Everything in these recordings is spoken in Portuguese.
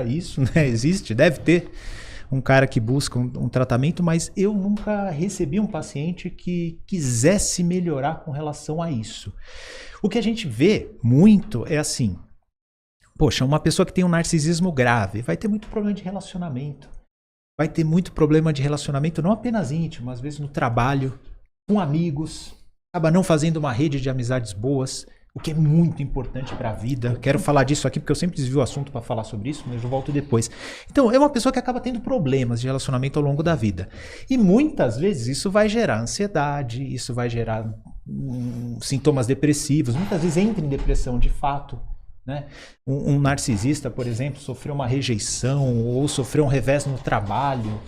isso, né? Existe, deve ter um cara que busca um tratamento, mas eu nunca recebi um paciente que quisesse melhorar com relação a isso. O que a gente vê muito é assim, poxa, uma pessoa que tem um narcisismo grave vai ter muito problema de relacionamento, vai ter muito problema de relacionamento não apenas íntimo, às vezes no trabalho, com amigos, acaba não fazendo uma rede de amizades boas, o que é muito importante para a vida. Quero falar disso aqui porque eu sempre desvio o assunto para falar sobre isso, mas eu volto depois. Então, é uma pessoa que acaba tendo problemas de relacionamento ao longo da vida. E muitas vezes isso vai gerar ansiedade, isso vai gerar sintomas depressivos, muitas vezes entra em depressão de fato. Né? Um narcisista, por exemplo, sofreu uma rejeição ou sofreu um revés no trabalho.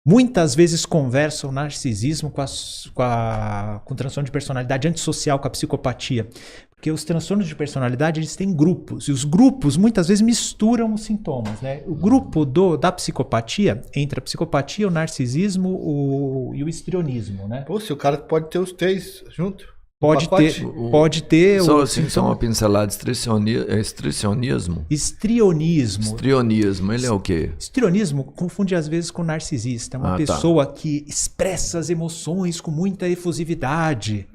Muitas vezes conversam o narcisismo com o transtorno de personalidade antissocial, com a psicopatia. Porque os transtornos de personalidade, eles têm grupos. E os grupos, muitas vezes, misturam os sintomas. Né? O grupo da psicopatia, entre a psicopatia, o narcisismo e o histrionismo. Né? Pô, se o cara pode ter os 3 junto. Pode ter só assim, só uma pincelada, histrionismo. Histrionismo, ele é o quê? Histrionismo confunde às vezes com narcisista. É uma pessoa que expressa as emoções com muita efusividade.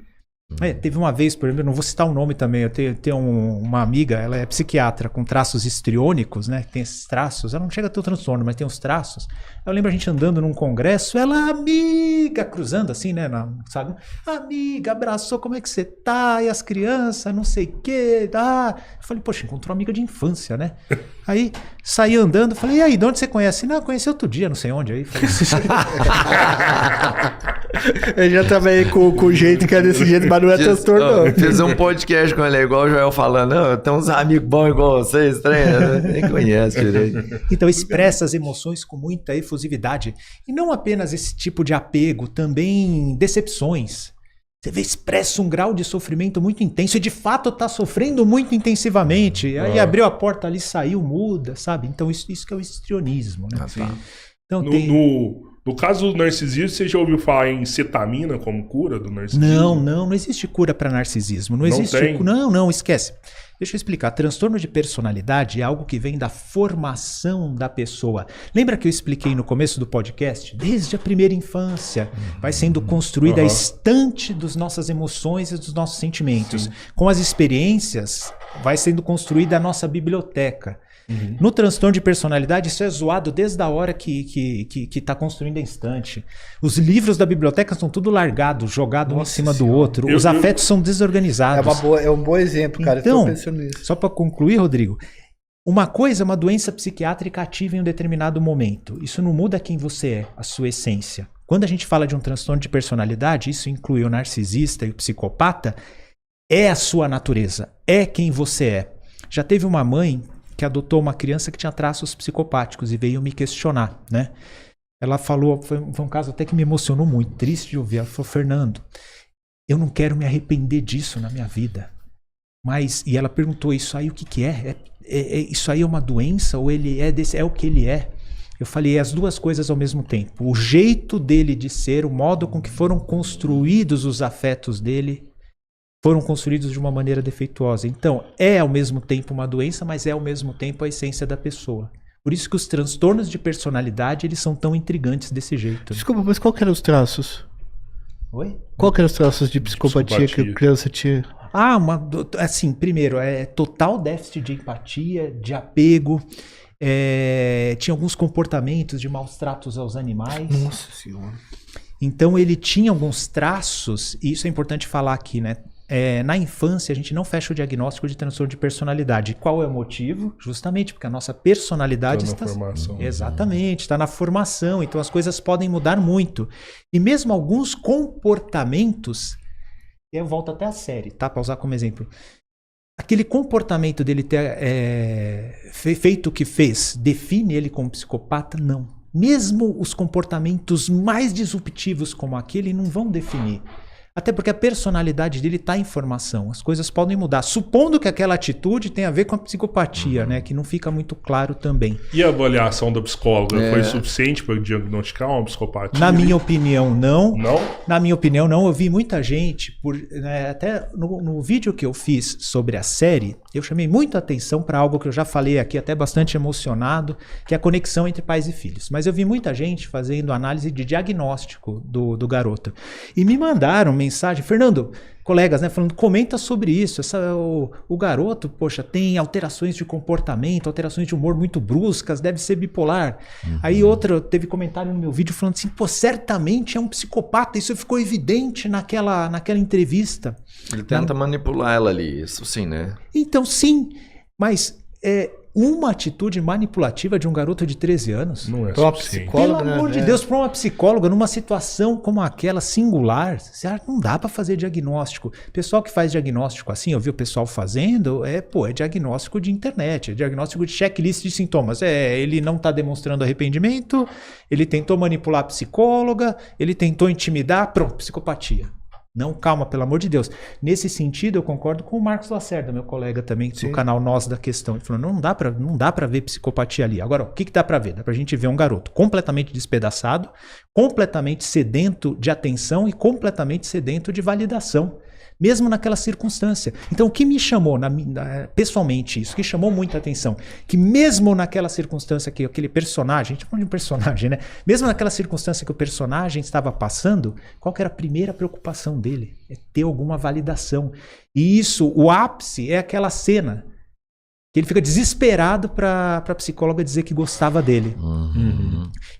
Teve uma vez, por exemplo, não vou citar o nome também, eu tenho uma amiga, ela é psiquiatra com traços histriônicos, né? Tem esses traços, ela não chega a ter o transtorno, mas tem os traços. Eu lembro a gente andando num congresso, ela, amiga, cruzando assim, né? Sabe? Amiga, abraçou, como é que você tá? E as crianças, não sei o quê. Eu falei, poxa, encontrou uma amiga de infância, né? Aí saí andando, falei, e aí, de onde você conhece? Não, eu conheci outro dia, não sei onde. Aí falei, eu já trabalhei com o jeito que é desse jeito, mas não é transtorno, não. Fiz um podcast com ele, igual o Joel falando, tem uns amigos bons igual vocês, nem conhece direito. Então expressa as emoções com muita efusividade. E não apenas esse tipo de apego, também decepções. Você vê, expressa um grau de sofrimento muito intenso e de fato está sofrendo muito intensivamente. Aí abriu a porta ali, saiu, muda, sabe? Então isso que é o histrionismo. Né? Então, no caso do narcisismo, você já ouviu falar em cetamina como cura do narcisismo? Não existe cura para narcisismo. Não existe. Não, esquece. Deixa eu explicar. Transtorno de personalidade é algo que vem da formação da pessoa. Lembra que eu expliquei no começo do podcast? Desde a primeira infância vai sendo construída a estante das nossas emoções e dos nossos sentimentos. Sim. Com as experiências, vai sendo construída a nossa biblioteca. No transtorno de personalidade, isso é zoado desde a hora que está construindo a estante. Os livros da biblioteca estão tudo largados, jogados um em cima do outro. Os afetos são desorganizados. É um bom exemplo, cara. Então, eu tô pensando nisso. Só para concluir, Rodrigo, uma coisa é uma doença psiquiátrica ativa em um determinado momento. Isso não muda quem você é, a sua essência. Quando a gente fala de um transtorno de personalidade, isso inclui o narcisista e o psicopata, é a sua natureza, é quem você é. Já teve uma mãe que adotou uma criança que tinha traços psicopáticos e veio me questionar, né? Ela falou, foi um caso até que me emocionou muito, triste de ouvir. Ela falou, Fernando, eu não quero me arrepender disso na minha vida. E ela perguntou, isso aí o que é? Isso aí é uma doença ou ele é o que ele é? Eu falei, as duas coisas ao mesmo tempo. O jeito dele de ser, o modo com que foram construídos os afetos dele, foram construídos de uma maneira defeituosa. Então, é ao mesmo tempo uma doença, mas é ao mesmo tempo a essência da pessoa. Por isso que os transtornos de personalidade, eles são tão intrigantes desse jeito. Desculpa, mas qual que eram os traços? Oi? Qual que eram os traços de psicopatia que a criança tinha? Assim, primeiro, total déficit de empatia, de apego, tinha alguns comportamentos de maus tratos aos animais. Nossa Senhora. Então, ele tinha alguns traços, e isso é importante falar aqui, né? Na infância, a gente não fecha o diagnóstico de transtorno de personalidade. Qual é o motivo? Justamente porque a nossa personalidade está... formação. Exatamente, está na formação. Então, as coisas podem mudar muito. E mesmo alguns comportamentos... Eu volto até a série, tá? Para usar como exemplo. Aquele comportamento dele ter feito o que fez, define ele como psicopata? Não. Mesmo os comportamentos mais disruptivos como aquele não vão definir. Até porque a personalidade dele está em formação. As coisas podem mudar. Supondo que aquela atitude tenha a ver com a psicopatia, né? Que não fica muito claro também. E a avaliação da psicóloga foi suficiente para diagnosticar uma psicopatia? Na minha opinião, não. Não? Na minha opinião, não. Eu vi muita gente, até no vídeo que eu fiz sobre a série, eu chamei muita atenção para algo que eu já falei aqui, até bastante emocionado, que é a conexão entre pais e filhos. Mas eu vi muita gente fazendo análise de diagnóstico do garoto. E me mandaram mensagem, Fernando, colegas, né, falando, comenta sobre isso. O garoto, poxa, tem alterações de comportamento, alterações de humor muito bruscas, deve ser bipolar. Aí teve comentário no meu vídeo falando assim, pô, certamente é um psicopata, isso ficou evidente naquela entrevista. Ele tenta manipular ela ali, isso sim, né? Então sim, mas uma atitude manipulativa de um garoto de 13 anos. Não é Pra uma suficiente. psicóloga, Pelo amor de Deus, para uma psicóloga, numa situação como aquela, singular, não dá para fazer diagnóstico. Pessoal que faz diagnóstico assim, eu vi o pessoal fazendo, é diagnóstico de internet, é diagnóstico de checklist de sintomas. Ele não está demonstrando arrependimento, ele tentou manipular a psicóloga, ele tentou intimidar, pronto, psicopatia. Não, calma, pelo amor de Deus. Nesse sentido, eu concordo com o Marcos Lacerda, meu colega também, do canal Nós da Questão. Ele falou, não dá pra ver psicopatia ali. Agora, o que dá pra ver? Dá pra gente ver um garoto completamente despedaçado, completamente sedento de atenção e completamente sedento de validação, mesmo naquela circunstância. Então, o que me chamou, pessoalmente, isso que chamou muita atenção, que mesmo naquela circunstância que aquele personagem, a gente fala de um personagem, né? Mesmo naquela circunstância que o personagem estava passando, qual que era a primeira preocupação dele? É ter alguma validação. E isso, o ápice é aquela cena que ele fica desesperado para a psicóloga dizer que gostava dele.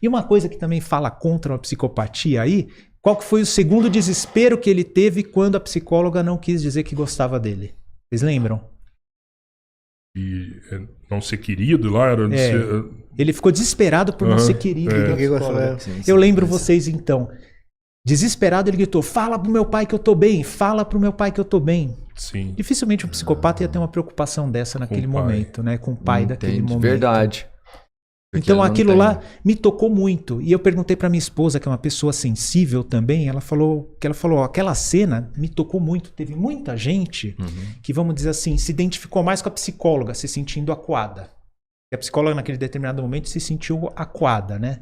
E uma coisa que também fala contra a psicopatia aí, qual que foi o segundo desespero que ele teve quando a psicóloga não quis dizer que gostava dele? Vocês lembram? E não ser querido lá? Era Ele ficou desesperado por não ser querido da psicóloga. Eu lembro vocês então. Desesperado ele gritou, fala pro meu pai que eu tô bem, fala pro meu pai que eu tô bem. Sim. Dificilmente um psicopata ia ter uma preocupação dessa naquele momento, né? Com o pai daquele momento. Verdade. Porque então aquilo lá me tocou muito. E eu perguntei para minha esposa, que é uma pessoa sensível também, ela falou, aquela cena me tocou muito. Teve muita gente que, vamos dizer assim, se identificou mais com a psicóloga, se sentindo acuada. E a psicóloga naquele determinado momento se sentiu acuada, né?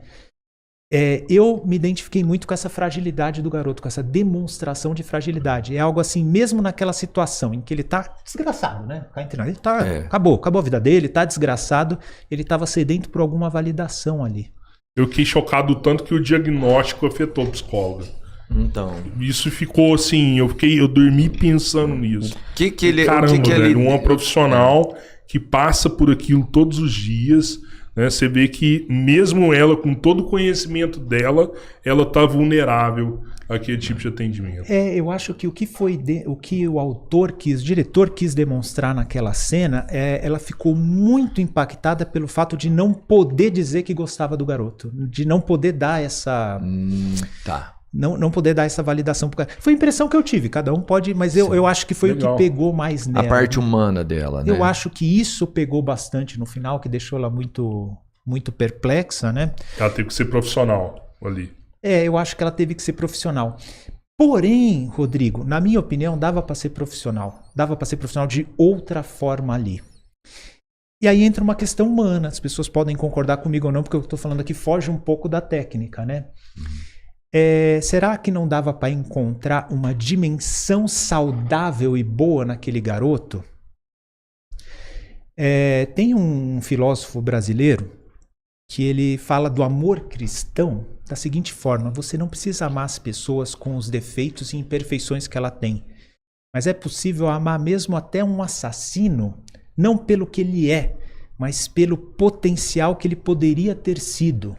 Eu me identifiquei muito com essa fragilidade do garoto, com essa demonstração de fragilidade. É algo assim, mesmo naquela situação em que ele tá desgraçado, né? Ele acabou a vida dele, tá desgraçado, ele tava sedento por alguma validação ali. Eu fiquei chocado tanto que o diagnóstico afetou a psicóloga. Então. Isso ficou assim, eu dormi pensando nisso. Caramba, velho, uma profissional que passa por aquilo todos os dias. Né? Você vê que mesmo ela, com todo o conhecimento dela, ela está vulnerável àquele tipo de atendimento. Eu acho que o que o diretor quis demonstrar naquela cena, ela ficou muito impactada pelo fato de não poder dizer que gostava do garoto, de não poder dar essa... Não poder dar essa validação pro cara. Foi a impressão que eu tive, cada um pode, mas eu acho que foi legal. O que pegou mais nela. A parte humana dela, né? Eu acho que isso pegou bastante no final, que deixou ela muito, muito perplexa, né? Ela teve que ser profissional ali. Eu acho que ela teve que ser profissional. Porém, Rodrigo, na minha opinião, dava para ser profissional. Dava para ser profissional de outra forma ali. E aí entra uma questão humana. As pessoas podem concordar comigo ou não, porque eu estou falando aqui foge um pouco da técnica, né? Será que não dava para encontrar uma dimensão saudável e boa naquele garoto? Tem um filósofo brasileiro que ele fala do amor cristão da seguinte forma: você não precisa amar as pessoas com os defeitos e imperfeições que ela tem, mas é possível amar mesmo até um assassino, não pelo que ele é, mas pelo potencial que ele poderia ter sido.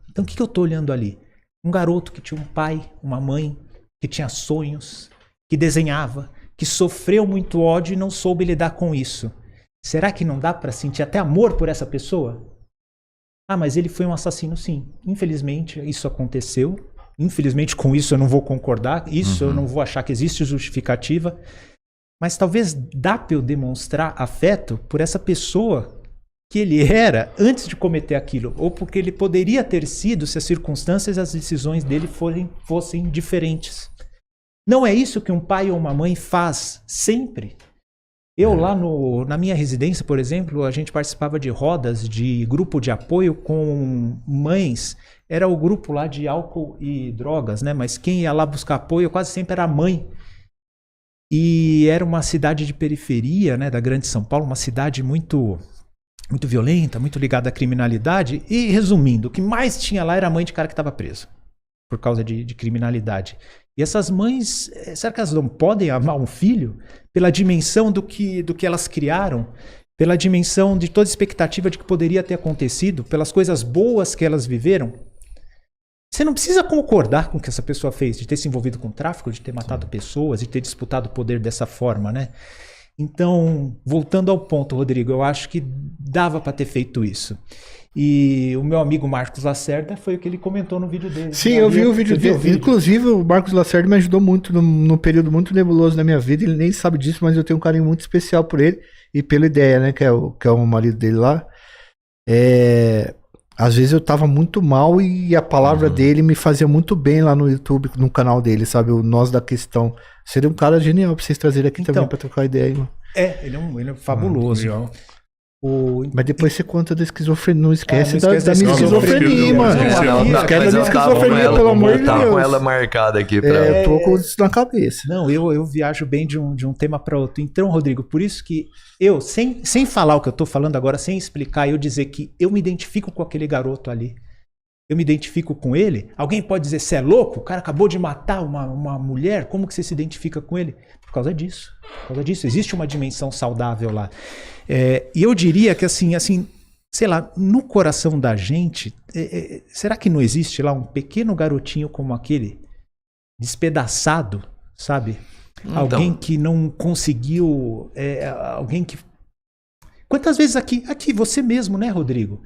Então o que eu estou olhando ali? Um garoto que tinha um pai, uma mãe, que tinha sonhos, que desenhava, que sofreu muito ódio e não soube lidar com isso. Será que não dá para sentir até amor por essa pessoa? Mas ele foi um assassino, sim. Infelizmente, isso aconteceu. Infelizmente, com isso eu não vou concordar. Isso eu não vou achar que existe justificativa. Mas talvez dá para eu demonstrar afeto por essa pessoa que ele era antes de cometer aquilo, ou porque ele poderia ter sido se as circunstâncias e as decisões dele fossem diferentes. Não é isso que um pai ou uma mãe faz sempre? Eu lá na minha residência, por exemplo, a gente participava de rodas de grupo de apoio com mães. Era o grupo lá de álcool e drogas, né? Mas quem ia lá buscar apoio quase sempre era a mãe. E era uma cidade de periferia, né, da Grande São Paulo, uma cidade muito violenta, muito ligada à criminalidade. E resumindo, o que mais tinha lá era a mãe de cara que estava preso por causa de criminalidade. E essas mães, será que elas não podem amar um filho pela dimensão do que elas criaram, pela dimensão de toda a expectativa de que poderia ter acontecido, pelas coisas boas que elas viveram? Você não precisa concordar com o que essa pessoa fez, de ter se envolvido com tráfico, de ter matado pessoas, de ter disputado o poder dessa forma, né? Então, voltando ao ponto, Rodrigo, eu acho que dava para ter feito isso. E o meu amigo Marcos Lacerda foi o que ele comentou no vídeo dele. Sim, eu vi o vídeo dele. Inclusive, o Marcos Lacerda me ajudou muito num período muito nebuloso da minha vida. Ele nem sabe disso, mas eu tenho um carinho muito especial por ele e pela ideia, né? Que é o marido dele lá. Às vezes eu tava muito mal e a palavra dele me fazia muito bem lá no YouTube, no canal dele, sabe? O Nós da Questão. Seria um cara genial pra vocês trazerem aqui também pra trocar ideia aí, mano. Ele é fabuloso. Mas depois você conta da esquizofrenia. Não esquece da minha esquizofrenia, mano. Não esquece da minha esquizofrenia, pelo amor de Deus. Com ela marcada aqui. Eu tô com isso na cabeça. Não, eu viajo bem de um tema para outro. Então, Rodrigo, por isso que eu, sem falar o que eu tô falando agora, sem explicar, eu dizer que eu me identifico com aquele garoto ali. Eu me identifico com ele. Alguém pode dizer, você é louco? O cara acabou de matar uma mulher. Como que você se identifica com ele? Por causa disso. Por causa disso. Existe uma dimensão saudável lá. E eu diria que assim, sei lá, no coração da gente, será que não existe lá um pequeno garotinho como aquele, despedaçado, sabe? Então. Alguém que não conseguiu, alguém que... Quantas vezes aqui você mesmo, né, Rodrigo?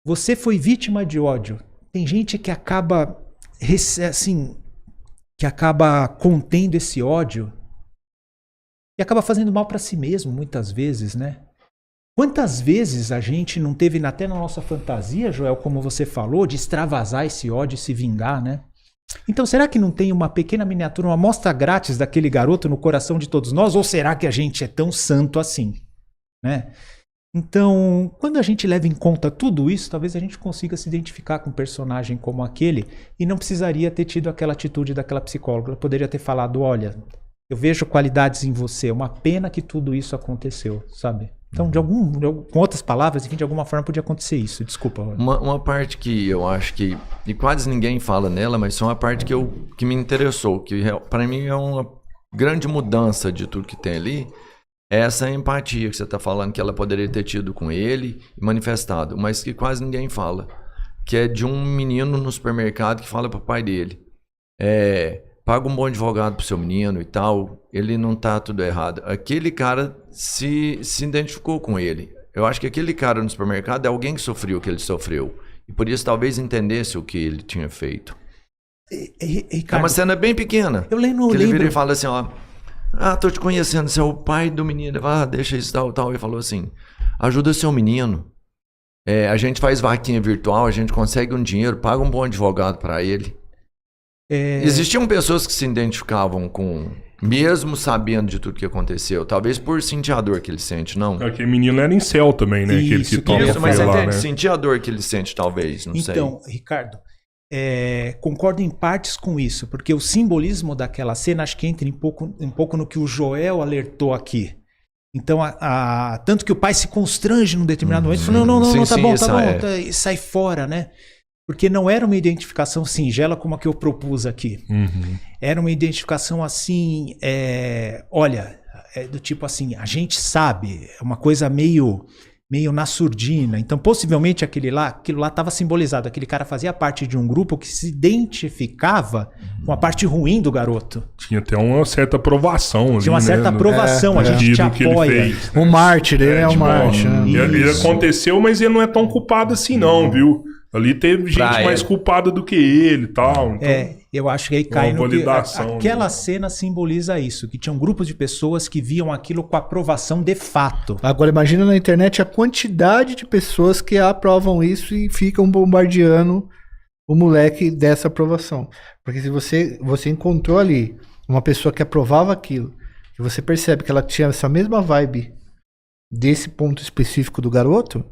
Você foi vítima de ódio. Tem gente que acaba, contendo esse ódio e acaba fazendo mal para si mesmo, muitas vezes, né? Quantas vezes a gente não teve até na nossa fantasia, Joel, como você falou, de extravasar esse ódio e se vingar, né? Então, será que não tem uma pequena miniatura, uma amostra grátis daquele garoto no coração de todos nós? Ou será que a gente é tão santo assim, né? Então, quando a gente leva em conta tudo isso, talvez a gente consiga se identificar com um personagem como aquele e não precisaria ter tido aquela atitude daquela psicóloga. Ela poderia ter falado, olha, eu vejo qualidades em você, é uma pena que tudo isso aconteceu, sabe? Então, com outras palavras, enfim, de alguma forma podia acontecer isso. Desculpa. Uma parte que eu acho que, e quase ninguém fala nela, mas só uma parte que me interessou, que para mim é uma grande mudança de tudo que tem ali, é essa empatia que você está falando que ela poderia ter tido com ele e manifestado, mas que quase ninguém fala, que é de um menino no supermercado que fala para o pai dele, paga um bom advogado pro seu menino e tal, ele não tá tudo errado. Aquele cara se identificou com ele. Eu acho que aquele cara no supermercado é alguém que sofreu o que ele sofreu. E por isso talvez entendesse o que ele tinha feito. Ricardo, é uma cena bem pequena. Eu lembro. Que ele vira e fala assim, ó... tô te conhecendo, você é o pai do menino. Deixa isso, tal. Ele falou assim, ajuda seu menino. A gente faz vaquinha virtual, a gente consegue um dinheiro, paga um bom advogado para ele. Existiam pessoas que se identificavam com... Mesmo sabendo de tudo que aconteceu. Talvez por sentir a dor que ele sente, não? Aquele menino era incel também, né? Aquele que toma isso, mas lá, né? Sentir a dor que ele sente, talvez, não sei. Então, Ricardo, concordo em partes com isso, porque o simbolismo daquela cena acho que entra um pouco no que o Joel alertou aqui. Então, tanto que o pai se constrange num determinado momento e fala, não, tá bom, e sai fora, né? Porque não era uma identificação singela como a que eu propus aqui. Era uma identificação assim, do tipo assim, a gente sabe, é uma coisa meio na surdina. Então, possivelmente aquilo lá estava simbolizado. Aquele cara fazia parte de um grupo que se identificava com a parte ruim do garoto. Tinha até uma certa aprovação. Tinha uma certa aprovação, a gente te apoia. O mártir, ele é o mártir. Ele aconteceu, mas ele não é tão culpado assim não, viu? Ali teve gente mais culpada do que ele e tal. Então, eu acho que aí cai no que... Aquela cena simboliza isso, que tinham grupos de pessoas que viam aquilo com aprovação de fato. Agora imagina na internet a quantidade de pessoas que aprovam isso e ficam bombardeando o moleque dessa aprovação. Porque se você encontrou ali uma pessoa que aprovava aquilo, e você percebe que ela tinha essa mesma vibe desse ponto específico do garoto,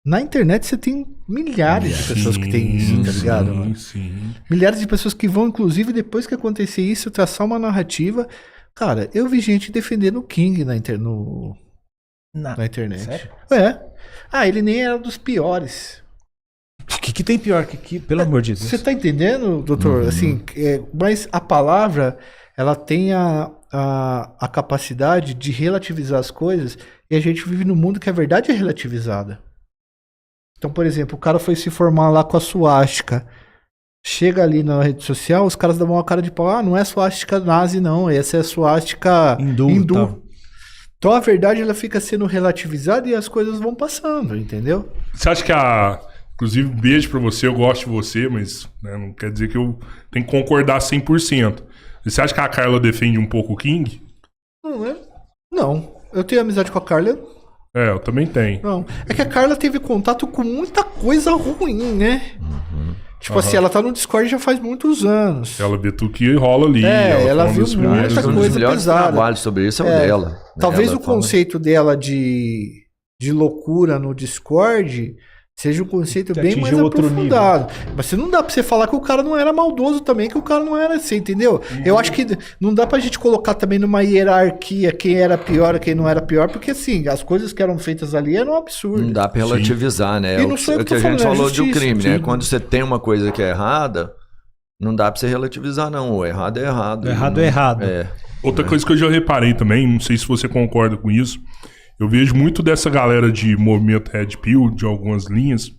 na internet você tem milhares de pessoas que têm isso, tá ligado? Sim. Milhares de pessoas que vão, inclusive, depois que acontecer isso, traçar uma narrativa. Cara, eu vi gente defendendo o King na internet. Sério? Ele nem era dos piores. O que tem pior que pelo amor de Deus? Você tá entendendo, doutor? Assim, mas a palavra, ela tem a capacidade de relativizar as coisas, e a gente vive num mundo que a verdade é relativizada. Então, por exemplo, o cara foi se formar lá com a suástica. Chega ali na rede social, os caras dão uma cara de pau. Não é suástica nazi, não. Essa é suástica hindu. Então a verdade ela fica sendo relativizada e as coisas vão passando, entendeu? Você acha que Inclusive, beijo pra você, eu gosto de você, mas né, não quer dizer que eu tenho que concordar 100%. Você acha que a Carla defende um pouco o King? Não. Eu tenho amizade com a Carla. Eu também tenho. Não. É que a Carla teve contato com muita coisa ruim, né? Tipo assim, ela tá no Discord já faz muitos anos. Ela vê tudo que rola ali. Ela viu muita coisa pesada. Trabalho sobre isso é o dela. Talvez ela o conceito dela de loucura no Discord seja um conceito bem mais aprofundado. Mas você não dá pra você falar que o cara não era maldoso também, que o cara não era assim, entendeu? Eu acho que não dá pra gente colocar também numa hierarquia quem era pior e quem não era pior, porque assim, as coisas que eram feitas ali eram absurdas. Não dá pra relativizar, né? O que a gente falou do crime, né? Quando você tem uma coisa que é errada, não dá pra você relativizar, não. O errado é errado. O errado é errado. Outra coisa que eu já reparei também, não sei se você concorda com isso, eu vejo muito dessa galera de movimento Red Pill, de algumas linhas,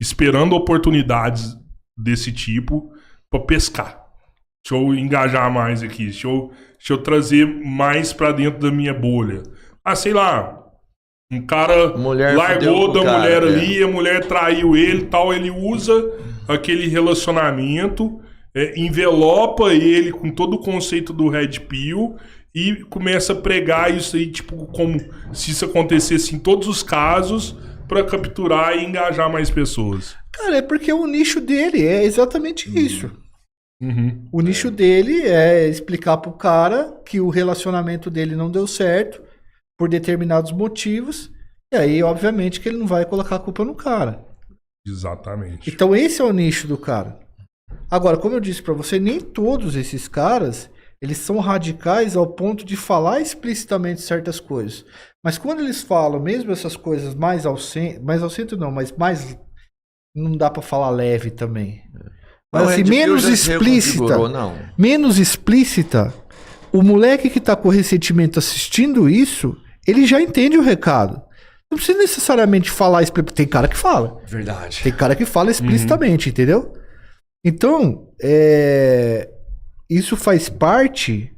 esperando oportunidades desse tipo pra pescar. Deixa eu engajar mais aqui, deixa eu trazer mais pra dentro da minha bolha. Sei lá, um cara largou da mulher ali, a mulher traiu ele e tal, ele usa aquele relacionamento, envelopa ele com todo o conceito do Red Pill e começa a pregar isso aí, tipo, como se isso acontecesse em todos os casos, pra capturar e engajar mais pessoas. Cara, é porque o nicho dele é exatamente isso. O nicho dele é explicar pro cara que o relacionamento dele não deu certo por determinados motivos, e aí, obviamente, que ele não vai colocar a culpa no cara. Exatamente. Então esse é o nicho do cara. Agora, como eu disse pra você, nem todos esses caras eles são radicais ao ponto de falar explicitamente certas coisas. Mas quando eles falam mesmo essas coisas mais ao centro não, mas mais não dá pra falar leve também. Mas assim, menos explícita, o moleque que tá com ressentimento assistindo isso, ele já entende o recado. Não precisa necessariamente falar explicitamente. Tem cara que fala. Verdade. Tem cara que fala explicitamente, entendeu? Então, isso faz parte.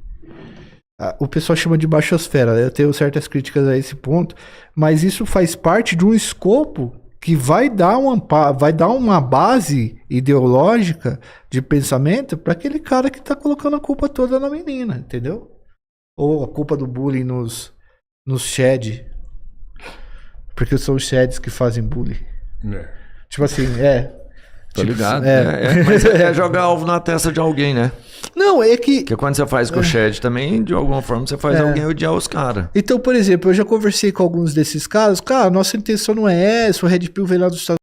O pessoal chama de baixosfera. Eu tenho certas críticas a esse ponto, mas isso faz parte de um escopo que vai dar uma base ideológica de pensamento para aquele cara que tá colocando a culpa toda na menina, entendeu? Ou a culpa do bullying nos shed. Porque são os sheds que fazem bullying. Tipo assim, Tô ligado. Mas é jogar alvo na testa de alguém, né? Não, é que... Porque quando você faz com o Shed também, de alguma forma, você faz alguém odiar os caras. Então, por exemplo, eu já conversei com alguns desses caras. Cara, nossa intenção não é essa. O Red Pill veio lá dos Estados